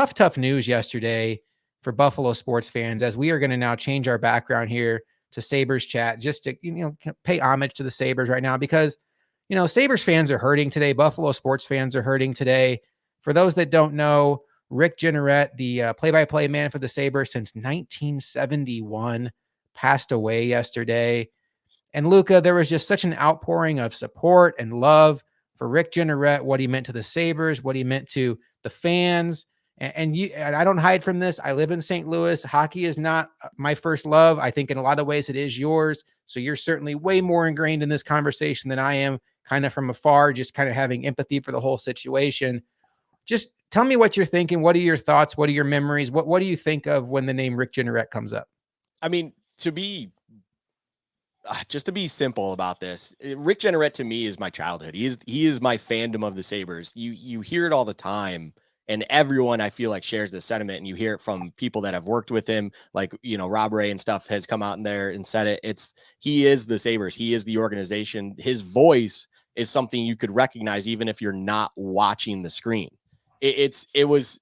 tough news yesterday for Buffalo sports fans, as we are going to now change our background here to Sabres chat, just to, pay homage to the Sabres right now, because, Sabres fans are hurting today. Buffalo sports fans are hurting today. For those that don't know, Rick Jeanneret, the play-by-play man for the Sabres since 1971, passed away yesterday. And Luka, there was just such an outpouring of support and love for Rick Jeanneret, what he meant to the Sabres, what he meant to the fans. And I don't hide from this. I live in St. Louis. Hockey is not my first love. I think in a lot of ways it is yours. So you're certainly way more ingrained in this conversation than I am, kind of from afar, just kind of having empathy for the whole situation. Just tell me what you're thinking. What are your thoughts? What are your memories? What do you think of when the name Rick Jeanneret comes up? I mean, just to be simple about this, Rick Jeanneret to me is my childhood. He is my fandom of the Sabres. You hear it all the time, and everyone I feel like shares this sentiment, and you hear it from people that have worked with him, like Rob Ray and stuff has come out in there and said it. He is the Sabres. He is the organization. His voice is something you could recognize even if you're not watching the screen. It was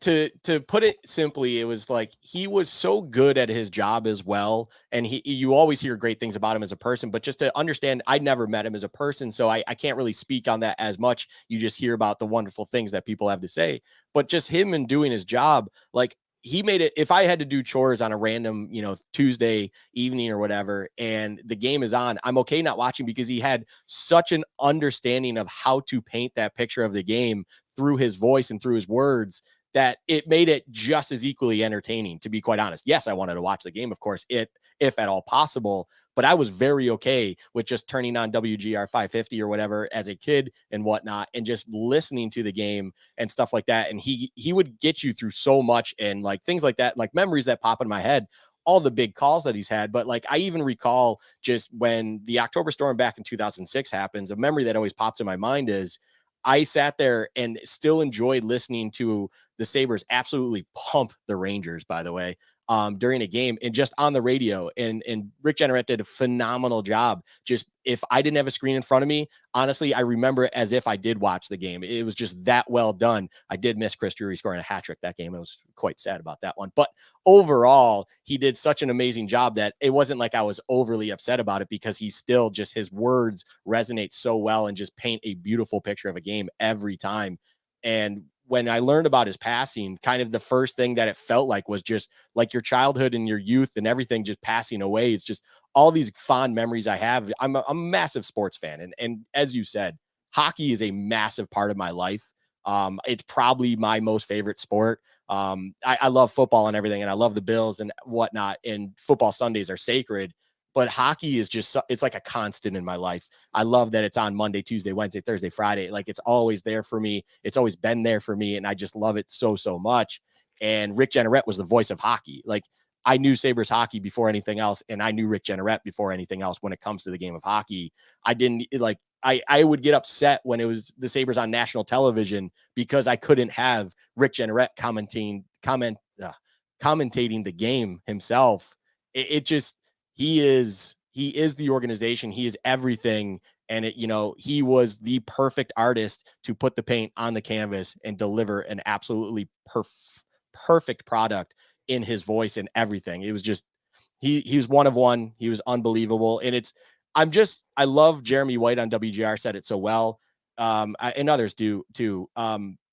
to put it simply, it was like he was so good at his job as well, and you always hear great things about him as a person, but just to understand, I never met him as a person, so I can't really speak on that as much. You just hear about the wonderful things that people have to say, but just him and doing his job, like he made it. If I had to do chores on a random Tuesday evening or whatever, and the game is on, I'm okay not watching, because he had such an understanding of how to paint that picture of the game through his voice and through his words, that it made it just as equally entertaining, to be quite honest. Yes, I wanted to watch the game, of course, if at all possible, but I was very okay with just turning on WGR 550 or whatever as a kid and whatnot, and just listening to the game and stuff like that. And he would get you through so much, and like things like that, like memories that pop in my head, all the big calls that he's had. But like, I even recall just when the October storm back in 2006 happens, a memory that always pops in my mind is I sat there and still enjoyed listening to the Sabres absolutely pump the Rangers, by the way, during a game, and just on the radio. And Rick Jeanneret did a phenomenal job. Just, if I didn't have a screen in front of me, honestly, I remember it as if I did watch the game. It was just that well done. I did miss Chris Drury scoring a hat trick that game. I was quite sad about that one. But overall, he did such an amazing job that it wasn't like I was overly upset about it, because he's still just, his words resonate so well and just paint a beautiful picture of a game every time. And when I learned about his passing, kind of the first thing that it felt like was just like your childhood and your youth and everything just passing away. It's just all these fond memories I have. I'm a massive sports fan. And as you said, hockey is a massive part of my life. It's probably my most favorite sport. I love football and everything, and I love the Bills and whatnot, and football Sundays are sacred. But hockey is just, it's like a constant in my life. I love that it's on Monday, Tuesday, Wednesday, Thursday, Friday. Like, it's always there for me. It's always been there for me. And I just love it so much. And Rick Jeanneret was the voice of hockey. Like, I knew Sabres hockey before anything else. And I knew Rick Jeanneret before anything else when it comes to the game of hockey. I would get upset when it was the Sabres on national television, because I couldn't have Rick Jeanneret commentating the game himself. It just, he is the organization. He is everything. And he was the perfect artist to put the paint on the canvas and deliver an absolutely perfect product in his voice and everything. It was just, he was one of one. He was unbelievable. And I love Jeremy White on WGR said it so well. And others do too.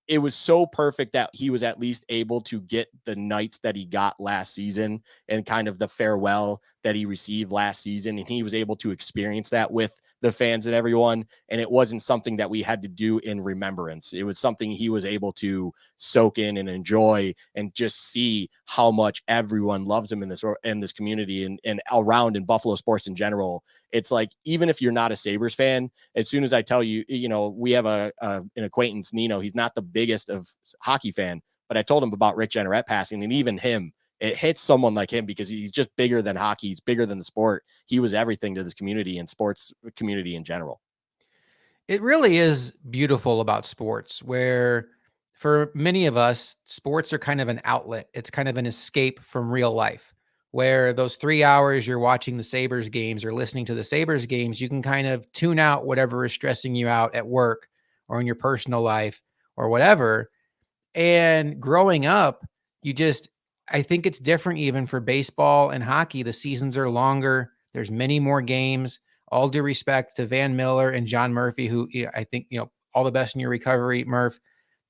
It was so perfect that he was at least able to get the nights that he got last season, and kind of the farewell that he received last season. And he was able to experience that with the fans and everyone. And it wasn't something that we had to do in remembrance. It was something he was able to soak in and enjoy, and just see how much everyone loves him in this community, and around in Buffalo sports in general. It's like, even if you're not a Sabres fan, as soon as I tell you, we have an acquaintance, Nino, he's not the biggest of hockey fan, but I told him about Rick Jeanneret passing, and even him, it hits someone like him, because he's just bigger than hockey. He's bigger than the sport. He was everything to this community and sports community in general. It really is beautiful about sports, where for many of us, sports are kind of an outlet. It's kind of an escape from real life, where those 3 hours you're watching the Sabres games or listening to the Sabres games, you can kind of tune out whatever is stressing you out at work or in your personal life or whatever. And growing up, I think it's different even for baseball and hockey. The seasons are longer. There's many more games. All due respect to Van Miller and John Murphy, who I think, all the best in your recovery, Murph.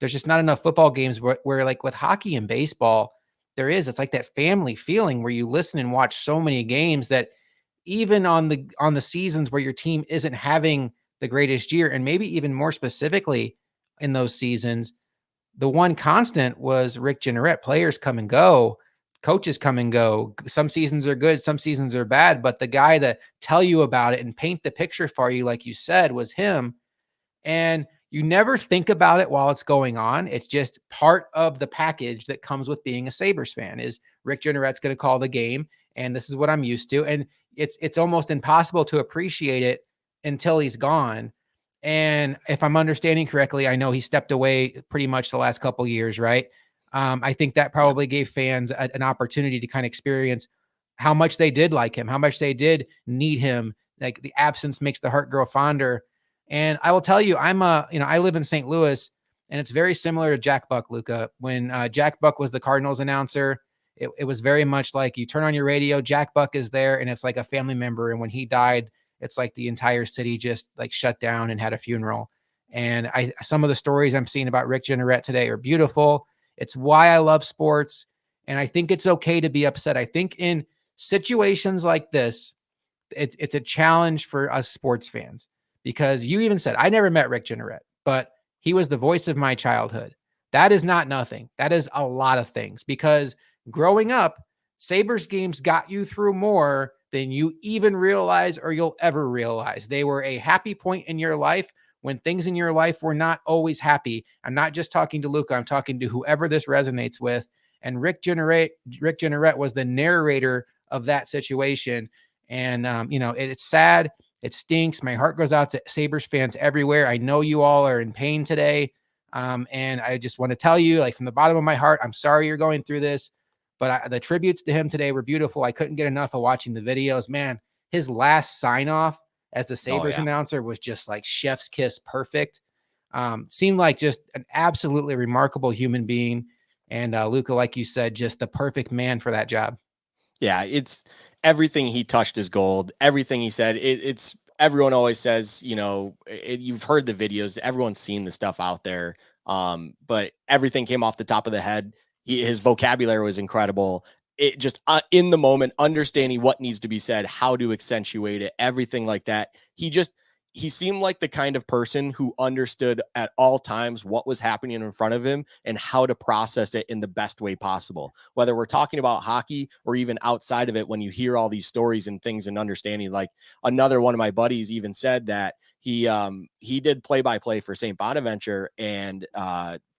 There's just not enough football games where like with hockey and baseball, it's like that family feeling where you listen and watch so many games that even on the seasons where your team isn't having the greatest year, and maybe even more specifically in those seasons, the one constant was Rick Jeanneret. Players come and go, coaches come and go. Some seasons are good, some seasons are bad, but the guy that tell you about it and paint the picture for you, like you said, was him. And you never think about it while it's going on. It's just part of the package that comes with being a Sabres fan. Is Rick Jeanneret's going to call the game, and this is what I'm used to. And it's almost impossible to appreciate it until he's gone. And if I'm understanding correctly, I know he stepped away pretty much the last couple years, right? I think that Yep. probably gave fans an opportunity to kind of experience how much they did like him, how much they did need him. Like the absence makes the heart grow fonder. And I will tell you, I live in St. Louis, and it's very similar to Jack Buck, Luka. When Jack Buck was the Cardinals announcer, it was very much like you turn on your radio, Jack Buck is there, and it's like a family member. And when he died, it's like the entire city just like shut down and had a funeral. And some of the stories I'm seeing about Rick Jeanneret today are beautiful. It's why I love sports. And I think it's okay to be upset. I think in situations like this, it's a challenge for us sports fans, because you even said, I never met Rick Jeanneret, but he was the voice of my childhood. That is not nothing. That is a lot of things, because growing up, Sabres games got you through more than you even realize or you'll ever realize. They were a happy point in your life when things in your life were not always happy. I'm not just talking to Luka, I'm talking to whoever this resonates with. And Rick Jeanneret was the narrator of that situation. And, it's sad. It stinks. My heart goes out to Sabres fans everywhere. I know you all are in pain today. And I just want to tell you, like, from the bottom of my heart, I'm sorry you're going through this. But the tributes to him today were beautiful. I couldn't get enough of watching the videos. Man, his last sign off as the Oh Sabres yeah. announcer was just like chef's kiss perfect. Seemed like just an absolutely remarkable human being. And Luka, like you said, just the perfect man for that job. Yeah, it's everything he touched is gold. Everything he said, it's everyone always says, you've heard the videos, everyone's seen the stuff out there. But everything came off the top of the head. His vocabulary was incredible. It just in the moment, understanding what needs to be said, how to accentuate it, everything like that. He seemed like the kind of person who understood at all times what was happening in front of him and how to process it in the best way possible. Whether we're talking about hockey or even outside of it, when you hear all these stories and things and understanding, like another one of my buddies even said that he did play-by-play for St. Bonaventure, and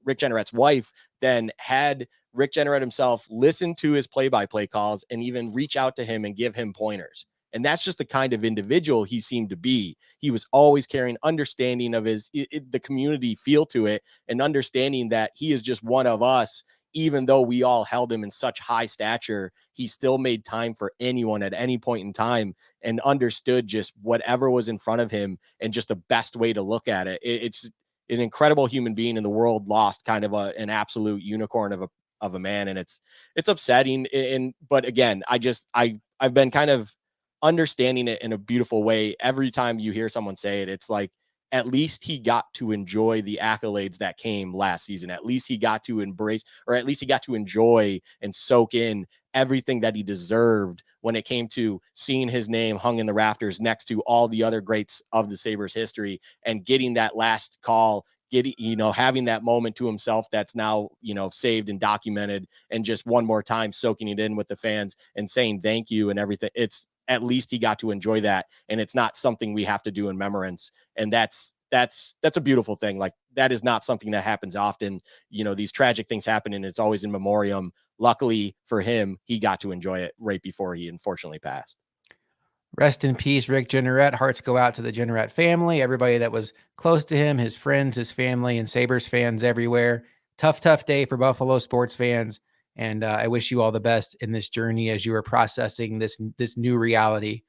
Rick Jeanneret's wife then had Rick Jeanneret himself listen to his play-by-play calls and even reach out to him and give him pointers. And that's just the kind of individual he seemed to be. He was always carrying understanding of the community feel to it, and understanding that he is just one of us. Even though we all held him in such high stature, he still made time for anyone at any point in time, and understood just whatever was in front of him and just the best way to look at it. It's an incredible human being, in the world lost kind of an absolute unicorn of a man. And it's upsetting. But again, I've been kind of understanding it in a beautiful way. Every time you hear someone say it, it's like, at least he got to enjoy the accolades that came last season. At least he got to embrace, or at least he got to enjoy and soak in everything that he deserved when it came to seeing his name hung in the rafters next to all the other greats of the Sabres history, and getting that last call, having that moment to himself that's now, saved and documented, and just one more time soaking it in with the fans and saying thank you and everything. It's, at least he got to enjoy that. And it's not something we have to do in remembrance. And that's a beautiful thing. Like, that is not something that happens often. These tragic things happen, and it's always in memoriam. Luckily for him, he got to enjoy it right before he unfortunately passed. Rest in peace, Rick Jeanneret. Hearts go out to the Jeanneret family, everybody that was close to him, his friends, his family, and Sabres fans everywhere. Tough day for Buffalo sports fans. And I wish you all the best in this journey as you are processing this new reality.